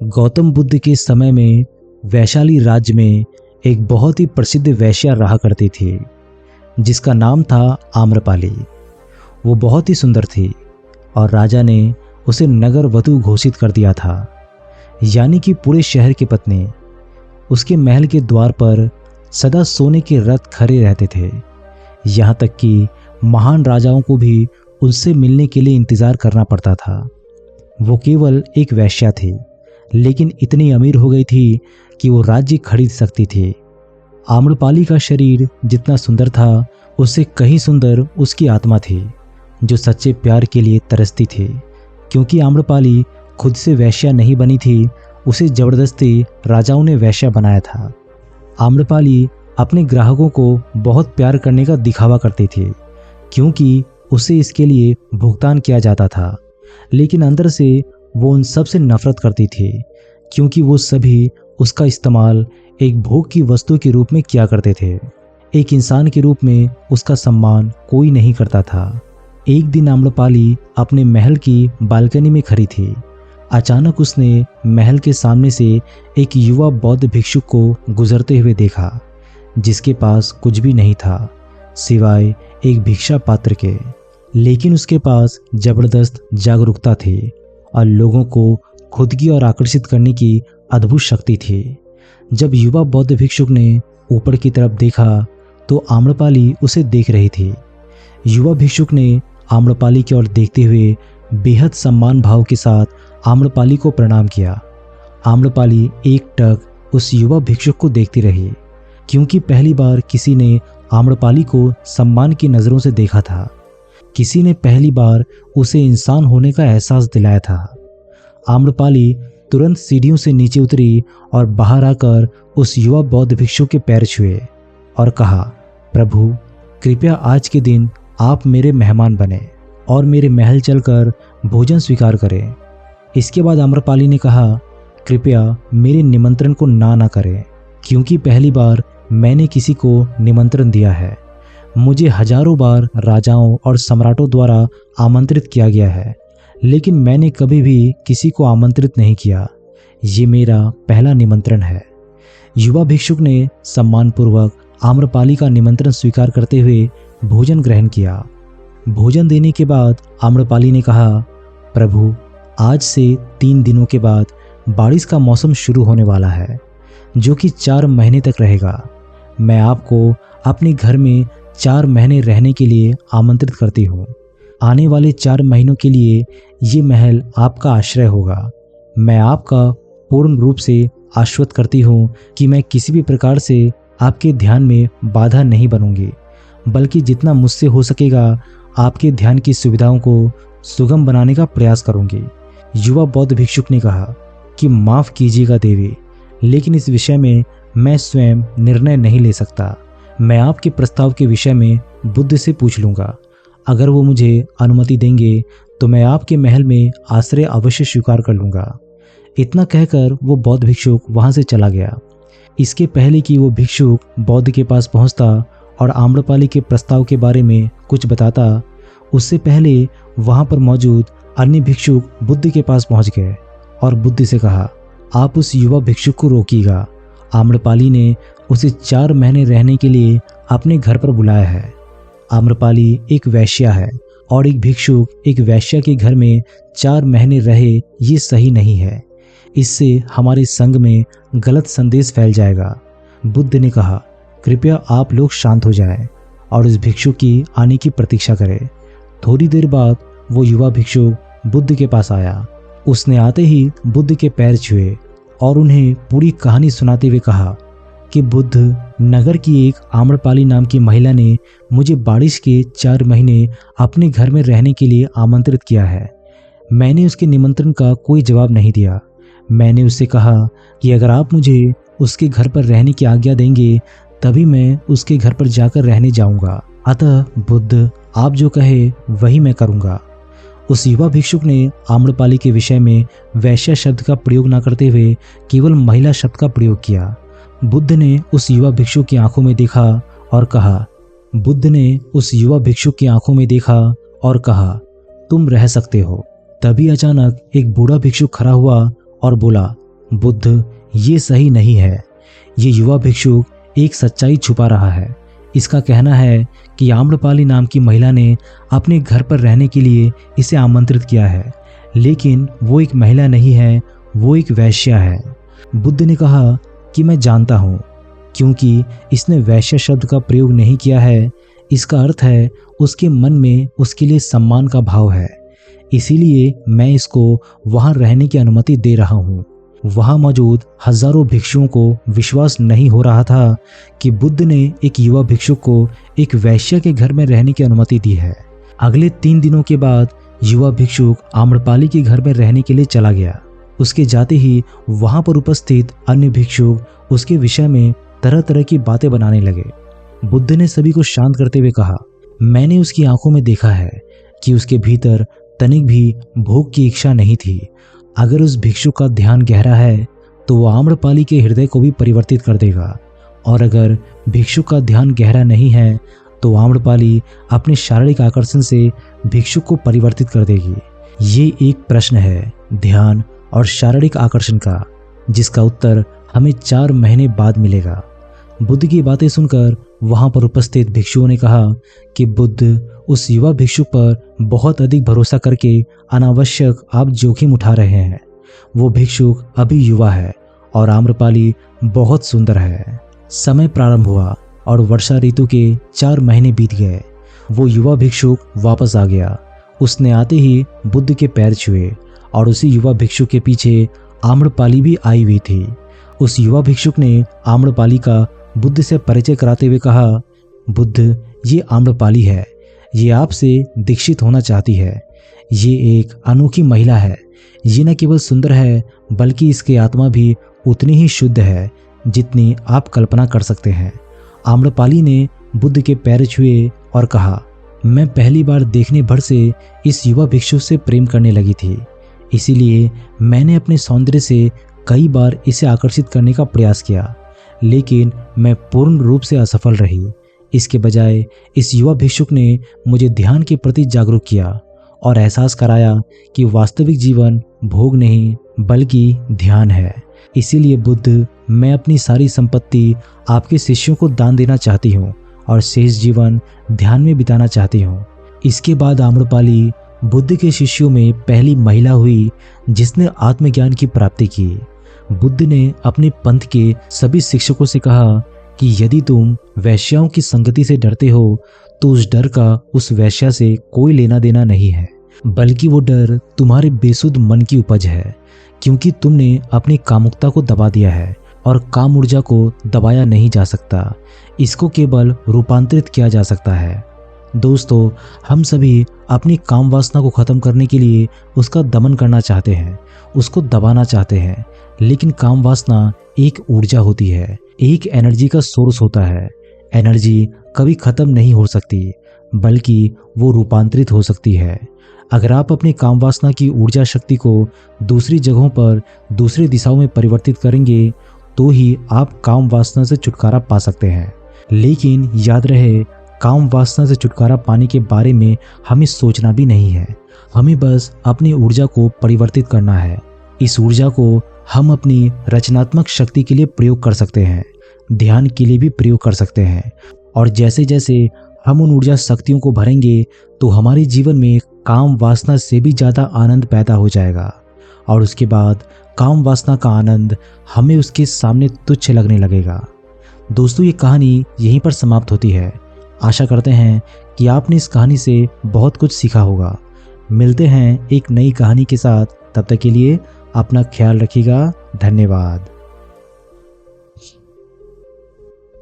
गौतम बुद्ध के समय में वैशाली राज्य में एक बहुत ही प्रसिद्ध वैश्या रहा करती थी जिसका नाम था आम्रपाली। वो बहुत ही सुंदर थी और राजा ने उसे नगर वधू घोषित कर दिया था, यानी कि पूरे शहर की पत्नी। उसके महल के द्वार पर सदा सोने के रथ खड़े रहते थे, यहाँ तक कि महान राजाओं को भी उनसे मिलने के लिए इंतजार करना पड़ता था। वो केवल एक वैश्या थी, लेकिन इतनी अमीर हो गई थी कि वो राज्य खरीद सकती थी। आम्रपाली का शरीर जितना सुंदर था, उससे कहीं सुंदर उसकी आत्मा थी, जो सच्चे प्यार के लिए तरसती थी। क्योंकि आम्रपाली खुद से वैश्या नहीं बनी थी, उसे जबरदस्ती राजाओं ने वैश्या बनाया था। आम्रपाली अपने ग्राहकों को बहुत प्यार करने का दिखावा करती थी, क्योंकि उसे इसके लिए भुगतान किया जाता था। लेकिन अंदर से वो उन सब से नफरत करती थी, क्योंकि वो सभी उसका इस्तेमाल एक भोग की वस्तु के रूप में किया करते थे। एक इंसान के रूप में उसका सम्मान कोई नहीं करता था। एक दिन आम्रपाली अपने महल की बालकनी में खड़ी थी। अचानक उसने महल के सामने से एक युवा बौद्ध भिक्षुक को गुजरते हुए देखा, जिसके पास कुछ भी नहीं था सिवाय एक भिक्षा पात्र के। लेकिन उसके पास जबरदस्त जागरूकता थी और लोगों को खुद की ओर आकर्षित करने की अद्भुत शक्ति थी। जब युवा बौद्ध भिक्षुक ने ऊपर की तरफ देखा तो आम्रपाली उसे देख रही थी। युवा भिक्षुक ने आम्रपाली की ओर देखते हुए बेहद सम्मान भाव के साथ आम्रपाली को प्रणाम किया। आम्रपाली एकटक उस युवा भिक्षुक को देखती रही, क्योंकि पहली बार किसी ने आम्रपाली को सम्मान की नज़रों से देखा था। किसी ने पहली बार उसे इंसान होने का एहसास दिलाया था। आम्रपाली तुरंत सीढ़ियों से नीचे उतरी और बाहर आकर उस युवा बौद्ध भिक्षुक के पैर छुए और कहा, प्रभु, कृपया आज के दिन आप मेरे मेहमान बने और मेरे महल चलकर भोजन स्वीकार करें। इसके बाद आम्रपाली ने कहा, कृपया मेरे निमंत्रण को ना करें, क्योंकि पहली बार मैंने किसी को निमंत्रण दिया है। मुझे हजारों बार राजाओं और सम्राटों द्वारा आमंत्रित किया गया है, लेकिन मैंने कभी भी किसी को आमंत्रित नहीं किया। ये मेरा पहला निमंत्रण है। युवा भिक्षुक ने सम्मानपूर्वक आम्रपाली का निमंत्रण स्वीकार करते हुए भोजन ग्रहण किया। भोजन देने के बाद आम्रपाली ने कहा, प्रभु, आज से 3 दिनों के बाद बारिश का मौसम शुरू होने वाला है, जो कि 4 महीने तक रहेगा। मैं आपको अपने घर में 4 महीने रहने के लिए आमंत्रित करती हूँ। आने वाले 4 महीनों के लिए ये महल आपका आश्रय होगा। मैं आपका पूर्ण रूप से आश्वस्त करती हूँ कि मैं किसी भी प्रकार से आपके ध्यान में बाधा नहीं बनूंगी, बल्कि जितना मुझसे हो सकेगा आपके ध्यान की सुविधाओं को सुगम बनाने का प्रयास करूंगी। युवा बौद्ध भिक्षुक ने कहा कि माफ़ कीजिएगा देवी, लेकिन इस विषय में मैं स्वयं निर्णय नहीं ले सकता। मैं आपके प्रस्ताव के विषय में बुद्ध से पूछ लूँगा। अगर वो मुझे अनुमति देंगे तो मैं आपके महल में आश्रय अवश्य स्वीकार कर लूँगा। इतना कहकर वो बौद्ध भिक्षुक वहाँ से चला गया। इसके पहले कि वो भिक्षुक बौद्ध के पास पहुँचता और आम्रपाली के प्रस्ताव के बारे में कुछ बताता, उससे पहले वहाँ पर मौजूद अन्य भिक्षुक बुद्ध के पास पहुँच गए और बुद्ध से कहा, आप उस युवा भिक्षुक को रोकिएगा। आम्रपाली ने उसे 4 महीने रहने के लिए अपने घर पर बुलाया है। आम्रपाली एक वैश्या है और एक भिक्षुक एक वैश्या के घर में 4 महीने रहे, ये सही नहीं है। इससे हमारे संघ में गलत संदेश फैल जाएगा। बुद्ध ने कहा, कृपया आप लोग शांत हो जाएं और इस भिक्षुक की आने की प्रतीक्षा करें। थोड़ी देर बाद वो युवा भिक्षुक बुद्ध के पास आया। उसने आते ही बुद्ध के पैर छुए और उन्हें पूरी कहानी सुनाते हुए कहा कि बुद्ध, नगर की एक आम्रपाली नाम की महिला ने मुझे बारिश के 4 महीने अपने घर में रहने के लिए आमंत्रित किया है। मैंने उसके निमंत्रण का कोई जवाब नहीं दिया। मैंने उससे कहा कि अगर आप मुझे उसके घर पर रहने की आज्ञा देंगे तभी मैं उसके घर पर जाकर रहने जाऊंगा। अतः बुद्ध, आप जो कहे वही मैं करूंगा। उस युवा भिक्षुक ने आम्रपाली के विषय में वैश्या शब्द का प्रयोग न करते हुए केवल महिला शब्द का प्रयोग किया। बुद्ध ने उस युवा भिक्षुक की आंखों में देखा और कहा, तुम रह सकते हो। तभी अचानक एक बूढ़ा भिक्षुक खड़ा हुआ और बोला, बुद्ध, ये सही नहीं है। ये युवा भिक्षुक एक सच्चाई छुपा रहा है। इसका कहना है कि आम्रपाली नाम की महिला ने अपने घर पर रहने के लिए इसे आमंत्रित किया है, लेकिन वो एक महिला नहीं है, वो एक वैश्या है। बुद्ध ने कहा कि मैं जानता हूँ, क्योंकि इसने वैश्य शब्द का प्रयोग नहीं किया है, इसका अर्थ है उसके मन में उसके लिए सम्मान का भाव है, इसीलिए मैं इसको वहाँ रहने की अनुमति दे रहा हूँ। वहाँ मौजूद हजारों भिक्षुओं को विश्वास नहीं हो रहा था कि बुद्ध ने एक युवा भिक्षुक को एक वैश्य के घर में रहने की अनुमति दी है। अगले 3 दिनों के बाद युवा भिक्षुक आम्रपाली के घर में रहने के लिए चला गया। उसके जाते ही वहां पर उपस्थित अन्य भिक्षुक उसके विषय में तरह तरह की बातें बनाने लगे। बुद्ध ने सभी को शांत करते हुए कहा, मैंने उसकी आंखों में देखा है कि उसके भीतर तनिक भी भोग की इच्छा नहीं थी। अगर उस भिक्षुक का ध्यान गहरा है तो वो आम्रपाली के हृदय को भी परिवर्तित कर देगा, और अगर भिक्षुक का ध्यान गहरा नहीं है तो आम्रपाली अपने शारीरिक आकर्षण से भिक्षुक को परिवर्तित कर देगी। ये एक प्रश्न है ध्यान और शारीरिक आकर्षण का, जिसका उत्तर हमें 4 महीने बाद मिलेगा। बुद्ध की बातें सुनकर वहां पर उपस्थित भिक्षुओं ने कहा कि बुद्ध, उस युवा भिक्षुक पर बहुत अधिक भरोसा करके अनावश्यक आप जोखिम उठा रहे हैं। वो भिक्षुक अभी युवा है और आम्रपाली बहुत सुंदर है। समय प्रारंभ हुआ और वर्षा ऋतु के 4 महीने बीत गए। वो युवा भिक्षुक वापस आ गया। उसने आते ही बुद्ध के पैर छुए और उसी युवा भिक्षुक के पीछे आम्रपाली भी आई हुई थी। उस युवा भिक्षुक ने आम्रपाली का बुद्ध से परिचय कराते हुए कहा, बुद्ध, ये आम्रपाली है। ये आपसे दीक्षित होना चाहती है। ये एक अनोखी महिला है। ये न केवल सुंदर है बल्कि इसकी आत्मा भी उतनी ही शुद्ध है जितनी आप कल्पना कर सकते हैं। आम्रपाली ने बुद्ध के पैर छुए और कहा, मैं पहली बार देखने भर से इस युवा भिक्षुक से प्रेम करने लगी थी, इसीलिए मैंने अपने सौंदर्य से कई बार इसे आकर्षित करने का प्रयास किया, लेकिन मैं पूर्ण रूप से असफल रही। इसके बजाय इस युवा भिक्षुक ने मुझे ध्यान के प्रति जागरूक किया और एहसास कराया कि वास्तविक जीवन भोग नहीं बल्कि ध्यान है। इसीलिए बुद्ध, मैं अपनी सारी संपत्ति आपके शिष्यों को दान देना चाहती हूँ और शेष जीवन ध्यान में बिताना चाहती हूँ। इसके बाद आम्रपाली बुद्ध के शिष्यों में पहली महिला हुई जिसने आत्मज्ञान की प्राप्ति की। बुद्ध ने अपने पंथ के सभी शिक्षकों से कहा कि यदि तुम वैश्याओं की संगति से डरते हो तो उस डर का उस वैश्या से कोई लेना देना नहीं है, बल्कि वो डर तुम्हारे बेसुध मन की उपज है, क्योंकि तुमने अपनी कामुकता को दबा दिया है और काम ऊर्जा को दबाया नहीं जा सकता। इसको केवल रूपांतरित किया जा सकता है। दोस्तों, हम सभी अपनी काम वासना को खत्म करने के लिए उसका दमन करना चाहते हैं, उसको दबाना चाहते हैं, लेकिन काम वासना एक ऊर्जा होती है, एक एनर्जी का सोर्स होता है। एनर्जी कभी खत्म नहीं हो सकती, बल्कि वो रूपांतरित हो सकती है। अगर आप अपनी काम वासना की ऊर्जा शक्ति को दूसरी जगहों पर दूसरी दिशाओं में परिवर्तित करेंगे तो ही आप काम वासना से छुटकारा पा सकते हैं। लेकिन याद रहे, काम वासना से छुटकारा पाने के बारे में हमें सोचना भी नहीं है, हमें बस अपनी ऊर्जा को परिवर्तित करना है। इस ऊर्जा को हम अपनी रचनात्मक शक्ति के लिए प्रयोग कर सकते हैं, ध्यान के लिए भी प्रयोग कर सकते हैं, और जैसे जैसे हम उन ऊर्जा शक्तियों को भरेंगे तो हमारे जीवन में काम वासना से भी ज़्यादा आनंद पैदा हो जाएगा, और उसके बाद काम वासना का आनंद हमें उसके सामने तुच्छ लगने लगेगा। दोस्तों, ये कहानी यहीं पर समाप्त होती है। आशा करते हैं कि आपने इस कहानी से बहुत कुछ सीखा होगा। मिलते हैं एक नई कहानी के साथ, तब तक के लिए अपना ख्याल रखिएगा। धन्यवाद।